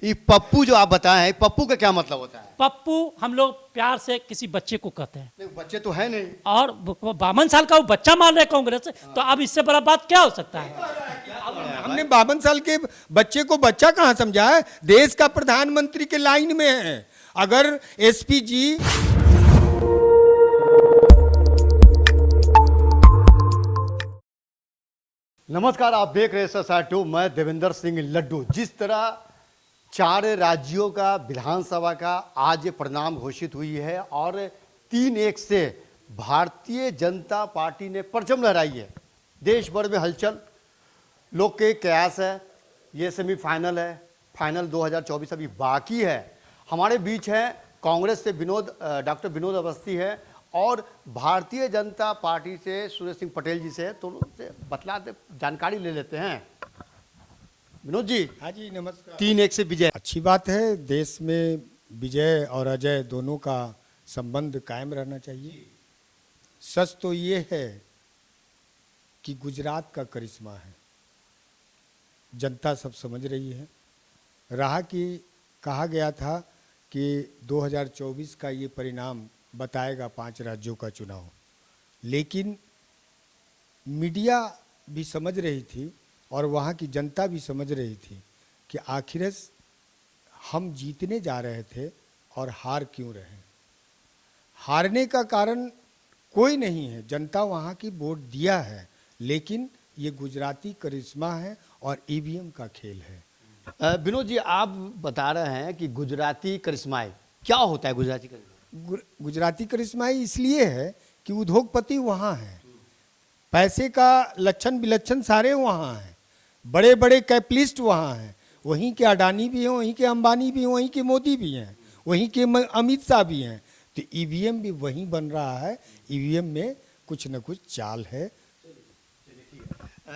ये पप्पू जो आप बताए हैं, पप्पू का क्या मतलब होता है? पप्पू हम लोग प्यार से किसी बच्चे को कहते हैं। नहीं, बच्चे तो है नहीं। और 52 साल का वो बच्चा मान रहे कांग्रेस, तो अब इससे बड़ा बात क्या हो सकता है? हमने 52 साल के बच्चे को बच्चा कहाँ समझा है? देश का प्रधानमंत्री के लाइन में है। अगर एसपी जी नमस्कार, आप देख रहे हैं SR2। मैं देवेंद्र सिंह लड्डू। जिस तरह 4 राज्यों का विधानसभा का आज परिणाम घोषित हुई है और 3-1 से भारतीय जनता पार्टी ने परचम लहराई है। देश भर में हलचल, लोग के कयास है। ये सेमीफाइनल है, फाइनल 2024 अभी बाकी है। हमारे बीच है कांग्रेस से डॉक्टर विनोद अवस्थी है और भारतीय जनता पार्टी से सुरेश सिंह पटेल जी से, तो उनसे जानकारी ले लेते हैं। विनोद जी। हाँ जी, नमस्कार। 3-1 से विजय। अच्छी बात है, देश में विजय और अजय दोनों का संबंध कायम रहना चाहिए। सच तो ये है कि गुजरात का करिश्मा है, जनता सब समझ रही है। रहा कि कहा गया था कि 2024 का ये परिणाम बताएगा 5 राज्यों का चुनाव, लेकिन मीडिया भी समझ रही थी और वहाँ की जनता भी समझ रही थी कि आखिर हम जीतने जा रहे थे और हार क्यों रहे। हारने का कारण कोई नहीं है, जनता वहाँ की वोट दिया है, लेकिन ये गुजराती करिश्मा है और ईवीएम का खेल है। विनोद जी, आप बता रहे हैं कि गुजराती करिश्मा क्या होता है? गुजराती करिश्मा गुजराती करिश्मा इसलिए है कि उद्योगपति वहाँ हैं, पैसे का लक्षण विलक्षण सारे वहाँ हैं, बड़े बड़े कैपिटलिस्ट वहाँ हैं। वहीं के अडानी भी हैं, वहीं के अंबानी भी हैं, वहीं के मोदी भी हैं, वहीं के अमित शाह भी हैं। तो ईवीएम भी वहीं बन रहा है। ईवीएम में कुछ न कुछ चाल है।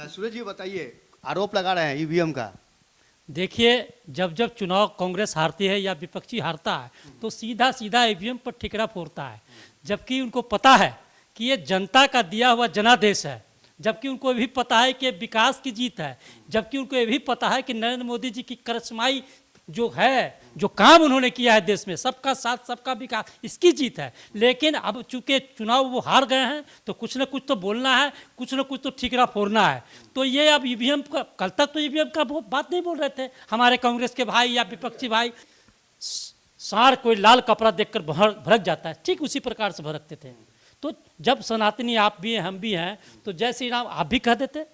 सूरज जी बताइए, आरोप लगा रहे हैं ईवीएम का। देखिए, जब जब चुनाव कांग्रेस हारती है या विपक्षी हारता है तो सीधा सीधा ईवीएम पर ठिकरा फोड़ता है, जबकि उनको पता है कि ये जनता का दिया हुआ जनादेश है, जबकि उनको भी पता है कि विकास की जीत है, जबकि उनको ये भी पता है कि नरेंद्र मोदी जी की करिश्माई जो है, जो काम उन्होंने किया है देश में, सबका साथ सबका विकास, इसकी जीत है। लेकिन अब चूंकि चुनाव वो हार गए हैं तो कुछ न कुछ तो बोलना है, कुछ न कुछ तो ठिकरा फोड़ना है। तो ये अब ईवीएम का, कल तक तो ईवीएम का बात नहीं बोल रहे थे हमारे कांग्रेस के भाई या विपक्षी भाई। सार कोई लाल कपड़ा देखकर भड़क जाता है, ठीक उसी प्रकार से भड़कते थे। तो जब सनातनी आप भी हैं, हम भी हैं, तो जय श्री राम आप भी कह देते,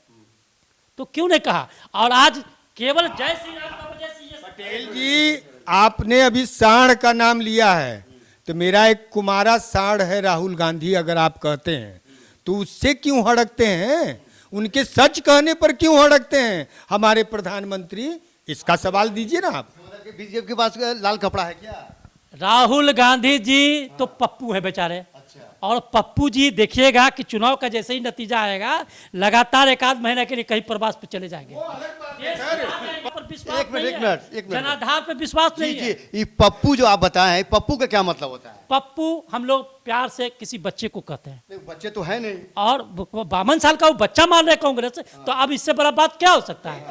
तो क्यों नहीं कहा? और आज केवल जय श्री राम का वजह से पटेल जी, आपने अभी सांड का नाम लिया है, तो मेरा एक कुमारा सांड है राहुल गांधी। अगर आप कहते हैं तो उससे क्यों हड़कते हैं? उनके सच कहने पर क्यों हड़कते हैं हमारे प्रधानमंत्री? इसका सवाल दीजिए ना आप। बीजेपी के पास लाल कपड़ा है क्या? राहुल गांधी जी तो पप्पू है बेचारे। और पप्पू जी देखिएगा कि चुनाव का जैसे ही नतीजा आएगा, लगातार 1 महीने के लिए कहीं प्रवास पे चले जाएंगे। एक मिनट। जनाधार पे विश्वास नहीं है। ये पप्पू जो आप बताए हैं, पप्पू का क्या मतलब होता है? पप्पू हम लोग प्यार से किसी बच्चे को कहते हैं। नहीं, बच्चे तो है नहीं। और 52 साल का वो बच्चा मान रहे कांग्रेस, तो अब इससे बड़ा बात क्या हो सकता है?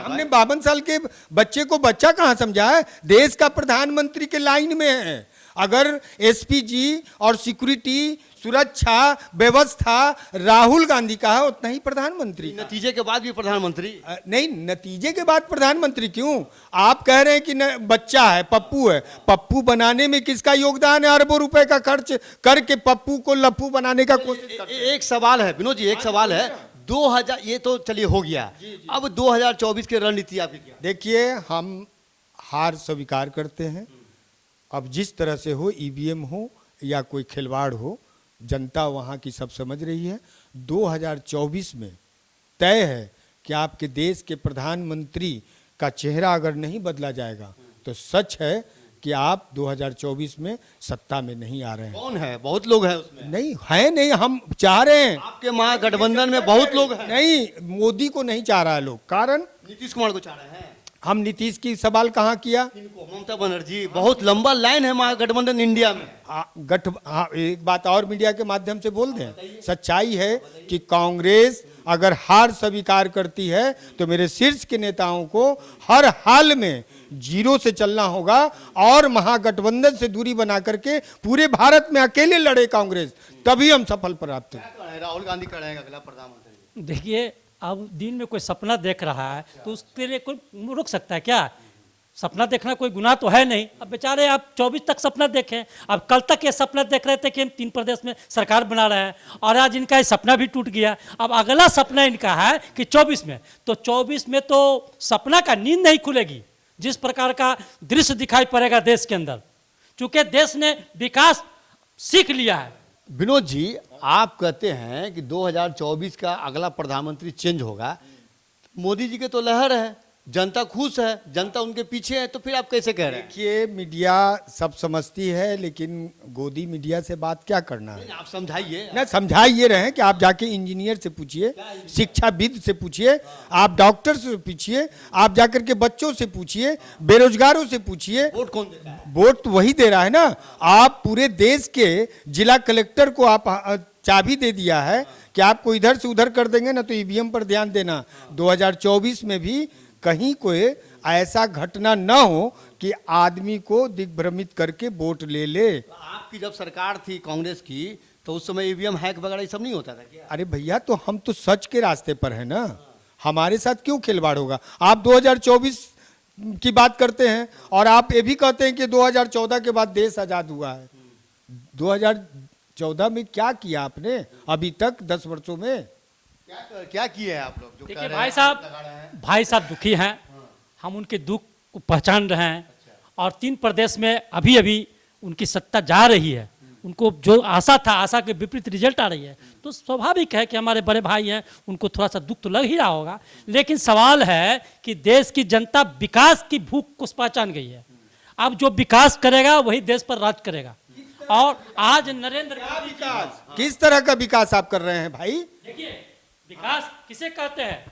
हमने 52 साल के बच्चे को बच्चा कहाँ समझा है? देश का प्रधानमंत्री के लाइन में है। अगर एसपी जी और सिक्योरिटी, सुरक्षा, व्यवस्था राहुल गांधी का है, उतना ही प्रधानमंत्री। नतीजे के बाद भी प्रधानमंत्री नहीं, नतीजे के बाद प्रधानमंत्री क्यों? आप कह रहे हैं कि बच्चा है, पप्पू है। पप्पू बनाने में किसका योगदान है? अरबों रुपए का खर्च करके पप्पू को लप्पू बनाने का कोशिश करते हैं। एक सवाल है विनोद जी, एक सवाल है। 2000 ये तो चलिए हो गया, अब 2024 की रणनीति आपकी क्या? देखिए, हम हार स्वीकार करते हैं। अब जिस तरह से हो, ईवीएम हो या कोई खिलवाड़ हो, जनता वहाँ की सब समझ रही है। 2024 में तय है कि आपके देश के प्रधानमंत्री का चेहरा अगर नहीं बदला जाएगा तो सच है कि आप 2024 में सत्ता में नहीं आ रहे हैं। कौन है? बहुत लोग हैं उसमें। नहीं है, नहीं, हम चाह रहे हैं। आपके महागठबंधन में बहुत लोग हैं। नहीं, मोदी को नहीं चाह रहा है लोग। कारण नीतीश कुमार को चाह रहे हैं। हम नीतीश की सवाल कहाँ किया? इनको ममता बनर्जी, बहुत लंबा लाइन है महागठबंधन इंडिया में। एक बात और मीडिया के माध्यम से बोल दें, सच्चाई है कि कांग्रेस अगर हार स्वीकार करती है तो मेरे शीर्ष के नेताओं को हर हाल में जीरो से चलना होगा और महागठबंधन से दूरी बना करके पूरे भारत में अकेले लड़े कांग्रेस, तभी हम सफल प्राप्त होंगे। राहुल गांधी कह रहे हैं अगला प्रधानमंत्री। देखिए, अब दिन में कोई सपना देख रहा है तो उसके लिए कोई रुक सकता है क्या? सपना देखना कोई गुनाह तो है नहीं। अब बेचारे आप 24 तक सपना देखें, अब कल तक ये सपना देख रहे थे कि हम 3 प्रदेश में सरकार बना रहे हैं और आज इनका ये सपना भी टूट गया। अब अगला सपना इनका है कि 24 में, तो 24 में तो सपना का नींद नहीं खुलेगी। जिस प्रकार का दृश्य दिखाई पड़ेगा देश के अंदर, चूंकि देश ने विकास सीख लिया है। विनोद जी, आप कहते हैं कि 2024 का अगला प्रधानमंत्री चेंज होगा, मोदी जी के तो लहर है, जनता खुश है, जनता उनके पीछे है, तो फिर आप कैसे कह रहे हैं? देखिए, मीडिया सब समझती है, लेकिन गोदी मीडिया से बात क्या करना है? आप समझाइए ना, समझा ये रहे कि आप जाके इंजीनियर से पूछिए, शिक्षाविद से पूछिए, आप डॉक्टर से पूछिए, आप जाकर के बच्चों से पूछिए, बेरोजगारों से पूछिए। वोट कौन देता है? वोट तो वही दे रहा है ना। आप पूरे देश के जिला कलेक्टर को आप चाबी दे दिया है कि आपको इधर से उधर कर देंगे ना, तो ईवीएम पर ध्यान देना। 2024 में भी कहीं कोई ऐसा घटना न हो कि आदमी को दिग्भ्रमित करके वोट ले ले। तो आपकी जब सरकार थी कांग्रेस की, तो उस समय ईवीएम हैक वगैरह ये सब नहीं होता था क्या? अरे भैया, तो हम तो सच के रास्ते पर है ना, हमारे साथ क्यों खिलवाड़ होगा? आप 2024 की बात करते हैं और आप ये भी कहते हैं कि 2014 के बाद देश आजाद हुआ है। 2014 में क्या किया आपने अभी तक 10 वर्षों में? क्या किए हैं आप लोग जो देखिए भाई साहब दुखी हैं, हम उनके दुख को पहचान रहे हैं और 3 प्रदेश में अभी अभी उनकी सत्ता जा रही है। उनको जो आशा था, आशा के विपरीत रिजल्ट आ रही है, तो स्वाभाविक है कि हमारे बड़े भाई हैं, उनको थोड़ा सा दुख तो लग ही रहा होगा। लेकिन सवाल है कि देश की जनता विकास की भूख को पहचान गई है। अब जो विकास करेगा वही देश पर राज करेगा। और आज नरेंद्र मोदी, किस तरह का विकास आप कर रहे हैं भाई? देखिए, विकास किसे कहते हैं?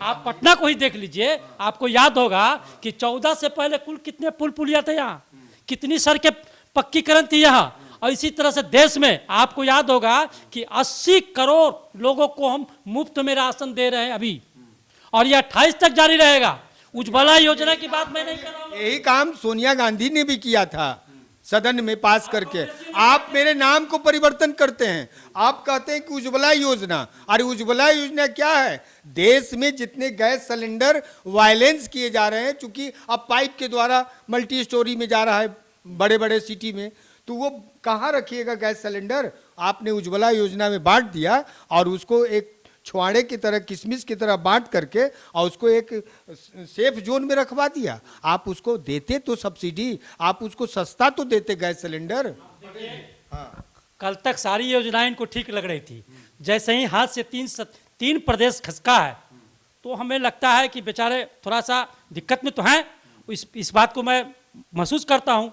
आप पटना को ही देख लीजिए, आपको याद होगा कि 14 से पहले कुल कितने पुल पुलिया थे यहाँ, कितनी सड़कें पक्कीकरण थी यहाँ। और इसी तरह से देश में आपको याद होगा कि 80 करोड़ लोगों को हम मुफ्त में राशन दे रहे हैं अभी, और यह 28 तक जारी रहेगा। उज्ज्वला योजना की बात मैं नहीं कर रहा हूँ। यही काम सोनिया गांधी ने भी किया था सदन में पास करके। आप मेरे नाम को परिवर्तन करते हैं, आप कहते हैं कि उज्ज्वला योजना। अरे उज्ज्वला योजना क्या है? देश में जितने गैस सिलेंडर वायलेंस किए जा रहे हैं, चूंकि अब पाइप के द्वारा मल्टी स्टोरी में जा रहा है बड़े बड़े सिटी में, तो वो कहाँ रखिएगा गैस सिलेंडर? आपने उज्ज्वला योजना में बांट दिया और उसको एक छुआड़े की तरह, किशमिश की तरह बांट करके और उसको एक सेफ जोन में रखवा दिया। आप उसको देते तो सब्सिडी, आप उसको सस्ता तो देते गैस सिलेंडर। कल तक सारी योजनाएं इनको ठीक लग रही थी, जैसे ही हाथ से 3 प्रदेश खसका है तो हमें लगता है कि बेचारे थोड़ा सा दिक्कत में तो हैं। इस बात को मैं महसूस करता हूं,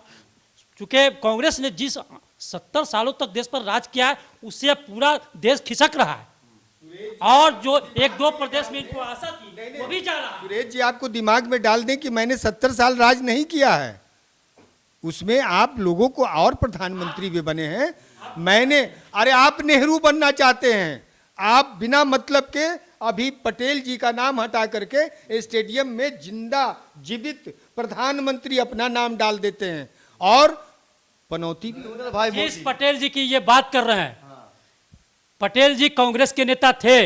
चूंकि कांग्रेस ने जिस 70 सालों तक देश पर राज किया है, उससे पूरा देश खिसक रहा है और जो 1-2 प्रदेश में इनको आशा थी वो भी जा रहा है। सुरेश जी, आपको दिमाग में डाल दें कि मैंने 70 साल राज नहीं किया है, उसमें आप लोगों को और प्रधानमंत्री भी बने हैं। अरे आप नेहरू बनना चाहते हैं, आप बिना मतलब के अभी पटेल जी का नाम हटा करके स्टेडियम में जिंदा जीवित प्रधानमंत्री अपना नाम डाल देते हैं और पनौती भी। भाई जिस पटेल जी की ये बात कर रहे हैं, पटेल जी कांग्रेस के नेता थे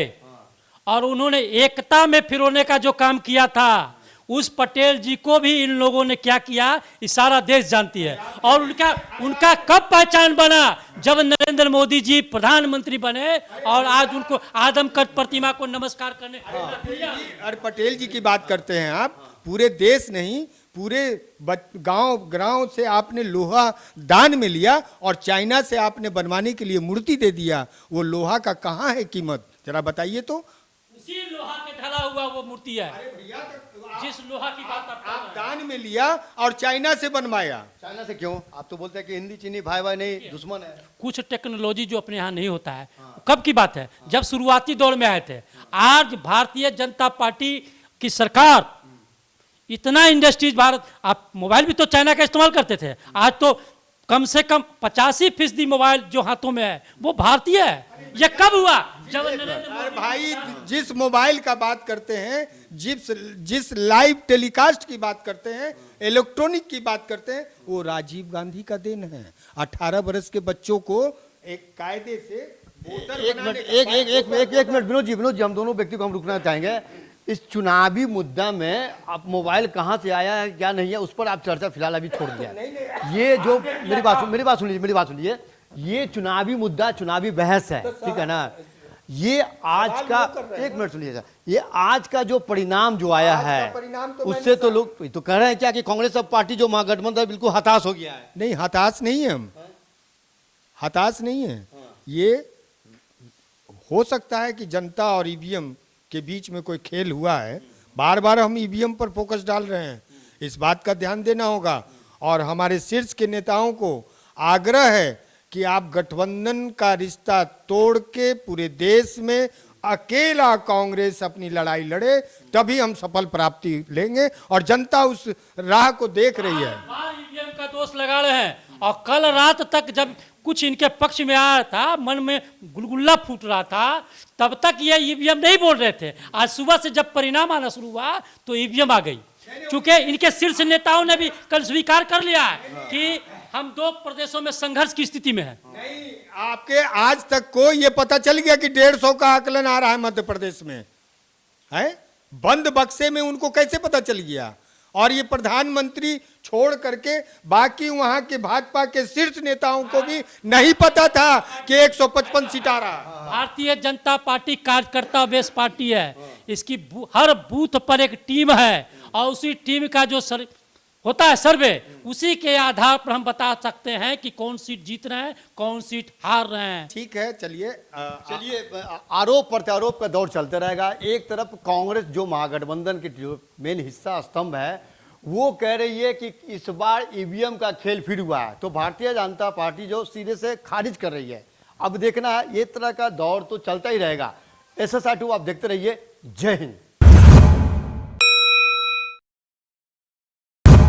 और उन्होंने एकता में फिरोने का जो काम किया था, उस पटेल जी को भी इन लोगों ने क्या किया, ये सारा देश जानती है। और उनका कब पहचान बना? जब नरेंद्र मोदी जी प्रधानमंत्री बने और आज उनको आदमकद प्रतिमा को नमस्कार करने। अरे पटेल जी की बात करते हैं आप, पूरे देश नहीं, पूरे गांव से आपने लोहा दान में लिया और चाइना से आपने बनवाने के लिए मूर्ति दे दिया। वो लोहा का कहाँ है कीमत, जरा बताइए तो। उसी लोहा के ढला हुआ वो मूर्ति है। जिस लोहा की बात आप दान में लिया और चाइना से बनवाया। चाइना से क्यों? आप तो बोलते हैं कि हिंदी चीनी भाई भाई नहीं, दुश्मन है। कुछ टेक्नोलॉजी जो अपने यहाँ नहीं होता है। कब की बात है? जब शुरुआती दौर में आए थे। आज भारतीय जनता पार्टी की सरकार इतना इंडस्ट्रीज भारत, आप मोबाइल भी तो चाइना का इस्तेमाल करते थे, आज तो कम से कम 85% मोबाइल जो हाथों में है वो भारतीय है। ये कब हुआ? जब अरे भाई, जिस मोबाइल का बात करते हैं, जिस लाइव टेलीकास्ट की बात करते हैं, इलेक्ट्रॉनिक की बात करते हैं, वो राजीव गांधी का देन है। 18 वर्ष के बच्चों को एक कायदे से एक मिनट विनोद जी, हम दोनों व्यक्ति को हम रुकना चाहेंगे। इस चुनावी मुद्दा में आप मोबाइल कहाँ से आया है क्या नहीं है, उस पर आप चर्चा फिलहाल अभी छोड़ दिया। ये जो मेरी बात सुनिए, ये चुनावी मुद्दा, चुनावी बहस है, ठीक है ना। ये आज का, एक मिनट सुनिएगा, ये आज का जो परिणाम जो आया है, उससे तो लोग तो कह रहे हैं क्या कि कांग्रेस अब पार्टी जो महागठबंधन बिल्कुल हताश हो गया है। नहीं, हताश नहीं है हम, हताश नहीं है। ये हो सकता है कि जनता और ईवीएम के बीच में कोई खेल हुआ है। बार बार हम ईवीएम पर फोकस डाल रहे हैं, इस बात का ध्यान देना होगा। और हमारे शीर्ष के नेताओं को आग्रह है कि आप गठबंधन का रिश्ता तोड़ के पूरे देश में अकेला कांग्रेस अपनी लड़ाई लड़े, तभी हम सफल प्राप्ति लेंगे। और जनता उस राह को देख रही है। ईवीएम का दोष लगा रहे हैं, और कल रात तक जब कुछ इनके पक्ष में आया था, मन में गुलगुल्ला फूट रहा था, तब तक ये ईवीएम नहीं बोल रहे थे। आज सुबह से जब परिणाम आना शुरू हुआ तो ईवीएम आ गई, क्योंकि इनके शीर्ष नेताओं ने भी कल स्वीकार कर लिया है कि हम 2 प्रदेशों में संघर्ष की स्थिति में है। नहीं, आपके आज तक को ये पता चल गया कि 150 का आकलन आ रहा है मध्य प्रदेश में, है? बंद बक्से में उनको कैसे पता चल गया? और ये प्रधानमंत्री छोड़ करके बाकी वहां के भाजपा के शीर्ष नेताओं को भी नहीं पता था कि 155 सीट आ रहा। भारतीय जनता पार्टी कार्यकर्ता बेस पार्टी है, इसकी हर बूथ पर एक टीम है, और उसी टीम का जो होता है सर्वे, उसी के आधार पर हम बता सकते हैं कि कौन सीट जीत रहे हैं, कौन सीट हार रहे हैं। ठीक है, चलिए आरोप प्रत्यारोप का दौर चलते रहेगा। एक तरफ कांग्रेस जो महागठबंधन की जो मेन हिस्सा स्तंभ है, वो कह रही है कि इस बार ईवीएम का खेल फिर हुआ है, तो भारतीय जनता पार्टी जो सीधे से खारिज कर रही है। अब देखना है, ये तरह का दौर तो चलता ही रहेगा। SSR 2 आप देखते रहिए। जय हिंद।